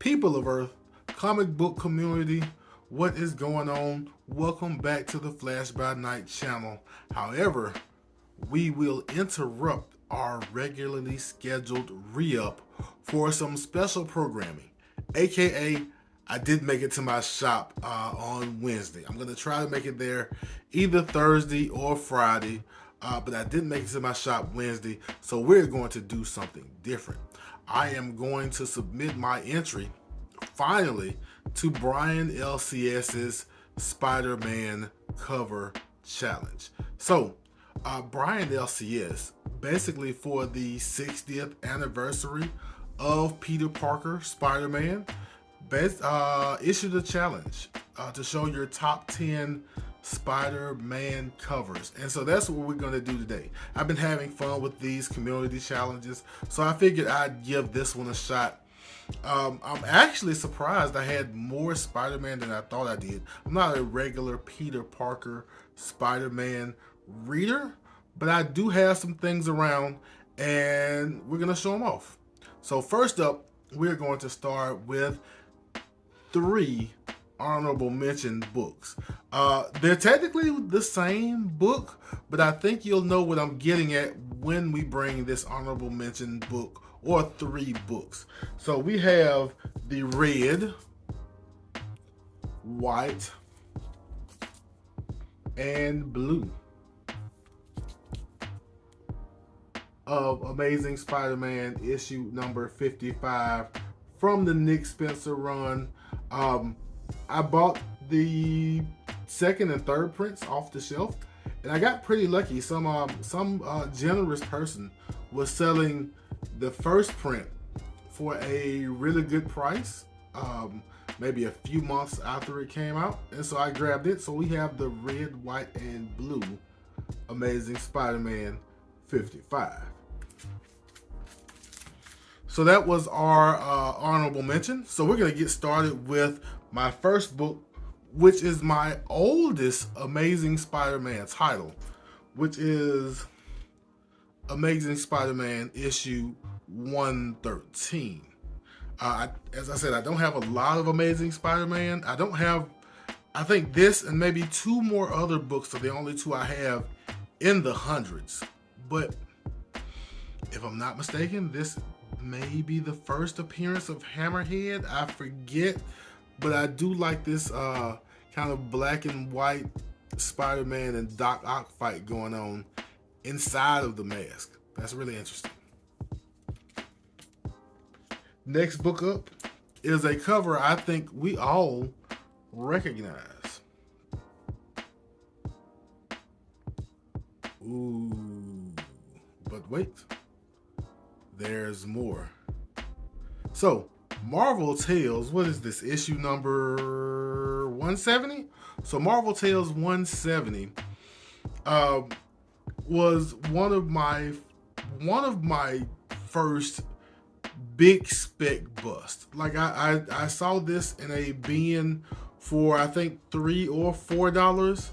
People of Earth, comic book community, what is going on? Welcome back to the Flash by Night channel. However, we will interrupt our regularly scheduled re-up for some special programming, aka I did make it to my shop on Wednesday. I'm going to try to make it there either Thursday or Friday, but I didn't make it to my shop Wednesday, so we're going to do something different. I am going to submit my entry, finally, to Brian LCS's Spider-Man cover challenge. So, Brian LCS, basically for the 60th anniversary of Peter Parker Spider-Man, issued a challenge to show your top 10 Spider-Man covers. And so that's what we're going to do today. I've been having fun with these community challenges, so I figured I'd give this one a shot. I'm actually surprised I had more Spider-Man than I thought I did. I'm not a regular Peter Parker Spider-Man reader, but I do have some things around, and we're going to show them off. So first up, we're going to start with 3 honorable mention books. They're technically the same book, but I think you'll know what I'm getting at when we bring this honorable mention book or 3 books. So we have the red, white, and blue of Amazing Spider-Man issue number 55 from the Nick Spencer run. I bought the second and third prints off the shelf, and I got pretty lucky. Some generous person was selling the first print for a really good price, maybe a few months after it came out, and so I grabbed it. So we have the red, white, and blue Amazing Spider-Man 55. So that was our honorable mention. So we're going to get started with my first book, which is my oldest Amazing Spider-Man title, which is Amazing Spider-Man issue 113. As I said, I don't have a lot of Amazing Spider-Man. I think this and maybe 2 more other books are the only 2 I have in the hundreds. But if I'm not mistaken, this may be the first appearance of Hammerhead. I forget, but I do like this kind of black and white Spider-Man and Doc Ock fight going on inside of the mask. That's really interesting. Next book up is a cover I think we all recognize. Ooh, but wait, there's more. So, Marvel Tales, what is this, issue number 170? So Marvel Tales 170 was one of my first big spec bust. Like I saw this in a bin for I think $3 or $4,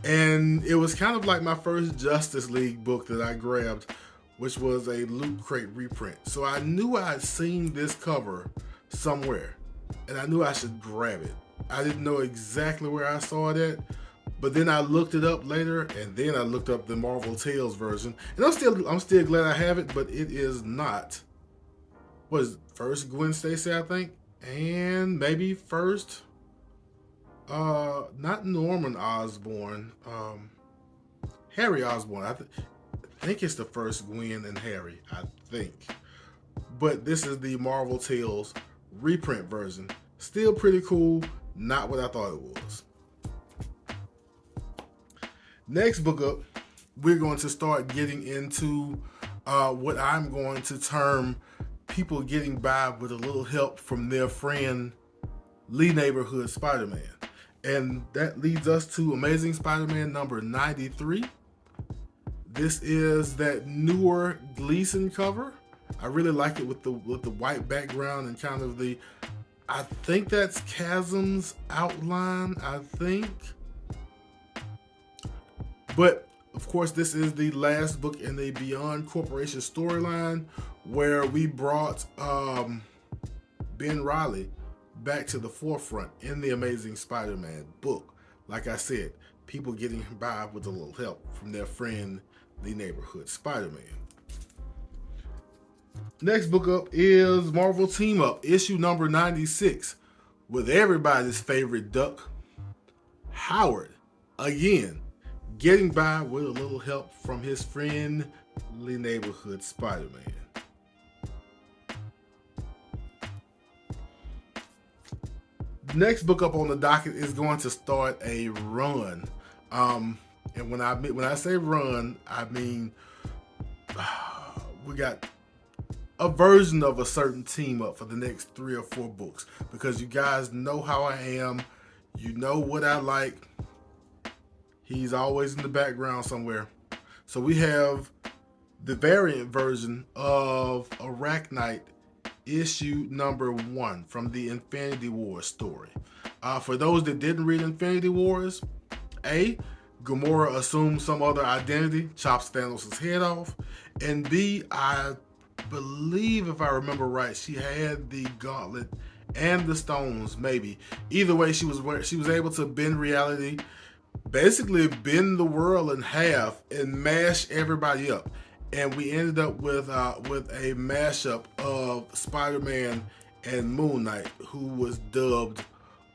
and it was kind of like my first Justice League book that I grabbed, which was a Loot Crate reprint. So I knew I'd seen this cover somewhere, and I knew I should grab it. I didn't know exactly where I saw it at, but then I looked it up later, and then I looked up the Marvel Tales version, and I'm still glad I have it, but it is not. What is it, first Gwen Stacy, I think, and maybe first, not Norman Osborn, Harry Osborn. I think it's the first Gwen and Harry, I think. But this is the Marvel Tales reprint version. Still pretty cool, not what I thought it was. Next book up, we're going to start getting into what I'm going to term people getting by with a little help from their friend Lee Neighborhood Spider-Man. And that leads us to Amazing Spider-Man number 93. This is that newer Gleason cover. I really like it with the white background and kind of the, I think that's Chasm's outline, I think. But of course, this is the last book in the Beyond Corporation storyline, where we brought Ben Reilly back to the forefront in the Amazing Spider-Man book. Like I said, people getting by with a little help from their friend, the neighborhood Spider-Man. Next book up is Marvel Team Up, issue number 96, with everybody's favorite duck, Howard, again, getting by with a little help from his friend, the neighborhood Spider-Man. Next book up on the docket is going to start a run. And when I say run, I mean we got a version of a certain team up for the next 3 or 4 books, because you guys know how I am. You know what I like. He's always in the background somewhere. So we have the variant version of Arachnite, issue number 1 from the Infinity War story. For those that didn't read Infinity Wars, A, Gamora assumes some other identity, chops Thanos' head off, and B, I believe, if I remember right, she had the gauntlet and the stones, maybe. Either way, she was able to bend reality, basically bend the world in half and mash everybody up. And we ended up with a mashup of Spider-Man and Moon Knight, who was dubbed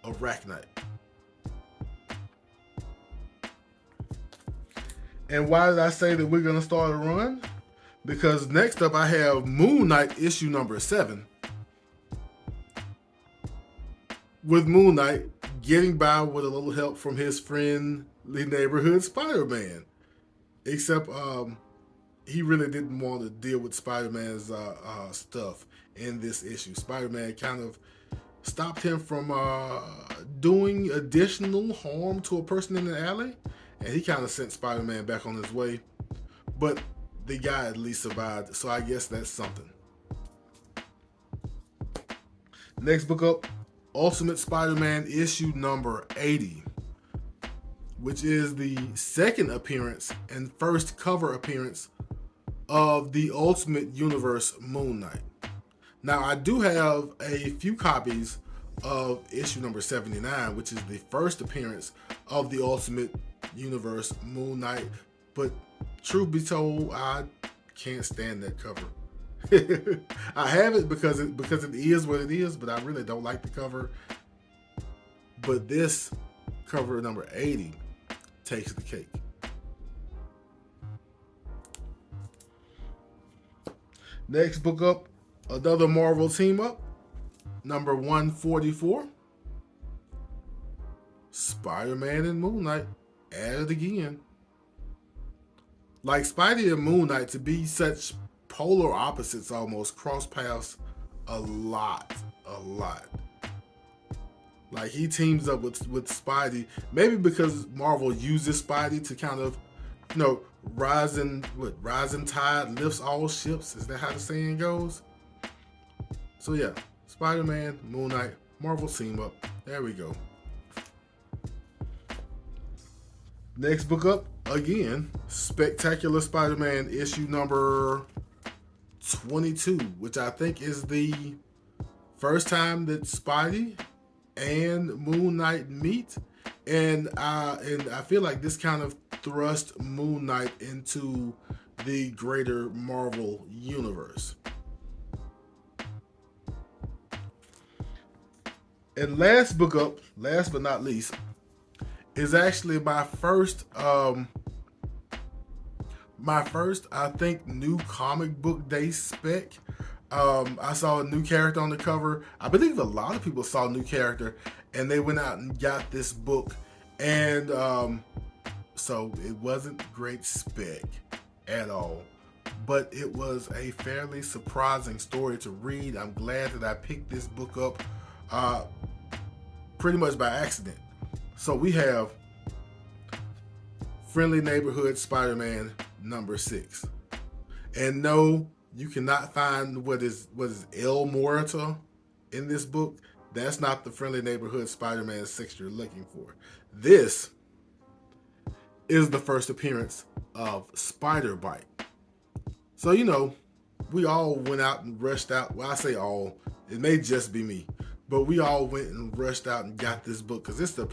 Arachnite. And why did I say that we're gonna start a run? Because next up I have Moon Knight issue number 7. With Moon Knight getting by with a little help from his friend, the neighborhood Spider-Man. Except he really didn't want to deal with Spider-Man's stuff in this issue. Spider-Man kind of stopped him from doing additional harm to a person in the alley, and he kind of sent Spider-Man back on his way. But the guy at least survived, so I guess that's something. Next book up, Ultimate Spider-Man issue number 80, which is the second appearance and first cover appearance of the Ultimate Universe Moon Knight. Now, I do have a few copies of issue number 79, which is the first appearance of the Ultimate Universe Moon Knight, but truth be told, I can't stand that cover. I have it because it is what it is, but I really don't like the cover. But this cover number 80 takes the cake. Next book up, another Marvel team up, number 144. Spider-Man and Moon Knight at it again. Like Spidey and Moon Knight, to be such polar opposites almost, cross paths a lot. Like he teams up with Spidey, maybe because Marvel uses Spidey to kind of, you know, rising tide lifts all ships. Is that how the saying goes? So yeah, Spider-Man, Moon Knight, Marvel team up. There we go. Next book up, again, Spectacular Spider-Man issue number 22, which I think is the first time that Spidey and Moon Knight meet, and I feel like this kind of thrust Moon Knight into the greater Marvel universe. And last book up, last but not least, is actually my first, I think, new Comic Book Day Spec. I saw a new character on the cover. I believe a lot of people saw a new character, and they went out and got this book. And so it wasn't great spec at all, but it was a fairly surprising story to read. I'm glad that I picked this book up pretty much by accident. So we have Friendly Neighborhood Spider-Man number 6. And no, you cannot find what is El Muerto in this book. That's not the Friendly Neighborhood Spider-Man 6 you're looking for. This is the first appearance of Spider-Bite. So, you know, we all went out and rushed out. Well, I say all. It may just be me, but we all went and rushed out and got this book because it's the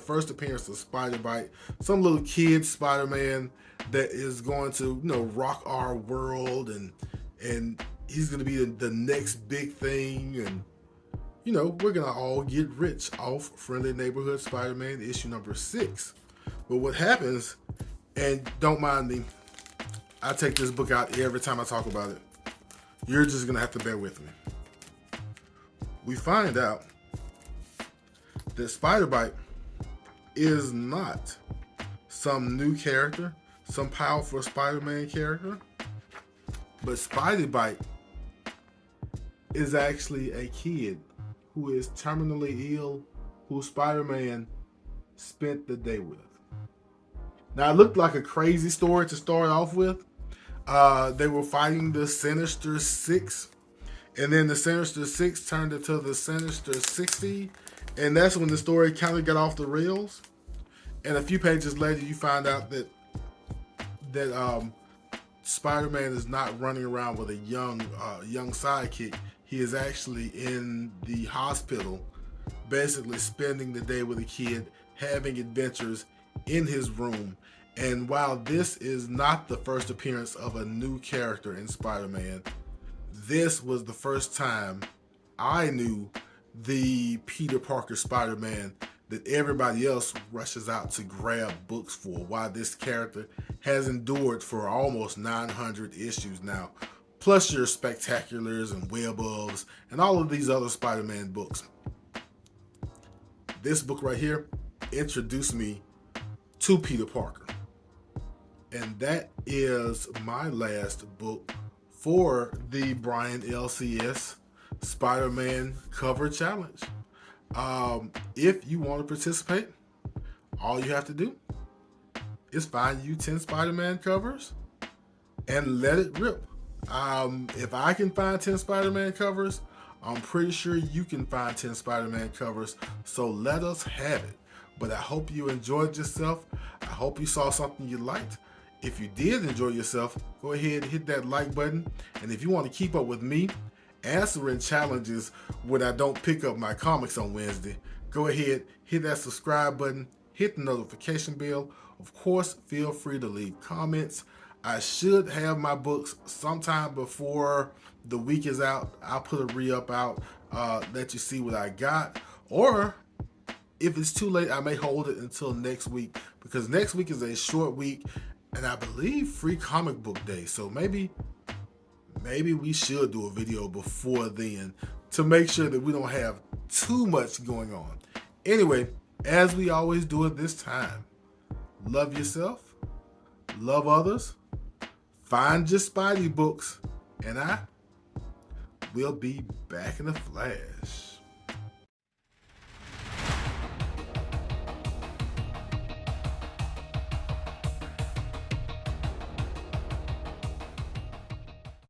first appearance of Spider-Bite, some little kid Spider-Man that is going to, you know, rock our world, and he's going to be the next big thing, and you know, we're going to all get rich off Friendly Neighborhood Spider-Man issue number 6. But what happens, and don't mind me, I take this book out every time I talk about it. You're just going to have to bear with me. We find out that Spider-Bite is not some new character, some powerful Spider-Man character, but Spider-Bite is actually a kid who is terminally ill, who Spider-Man spent the day with. Now, it looked like a crazy story to start off with. They were fighting the Sinister Six, and then the Sinister Six turned into the Sinister 60, and that's when the story kind of got off the rails. And a few pages later, you find out that Spider-Man is not running around with a young sidekick. He is actually in the hospital, basically spending the day with a kid, having adventures in his room. And while this is not the first appearance of a new character in Spider-Man, this was the first time I knew the Peter Parker Spider-Man that everybody else rushes out to grab books for, while this character has endured for almost 900 issues now, plus your Spectaculars and Web-Ofs and all of these other Spider-Man books. This book right here introduced me to Peter Parker. And that is my last book for the Brian LCS Spider-Man cover challenge. If you want to participate, all you have to do is find you 10 Spider-Man covers and let it rip. If I can find 10 Spider-Man covers, I'm pretty sure you can find 10 Spider-Man covers. So let us have it. But I hope you enjoyed yourself. I hope you saw something you liked. If you did enjoy yourself, go ahead and hit that like button. And if you want to keep up with me answering challenges when I don't pick up my comics on Wednesday, go ahead, hit that subscribe button, hit the notification bell. Of course, feel free to leave comments. I should have my books sometime before the week is out. I'll put a re-up out, let you see what I got. Or if it's too late, I may hold it until next week, because next week is a short week and I believe free comic book day. So maybe we should do a video before then to make sure that we don't have too much going on. Anyway, as we always do at this time, love yourself, love others, find your Spidey books, and I will be back in a flash.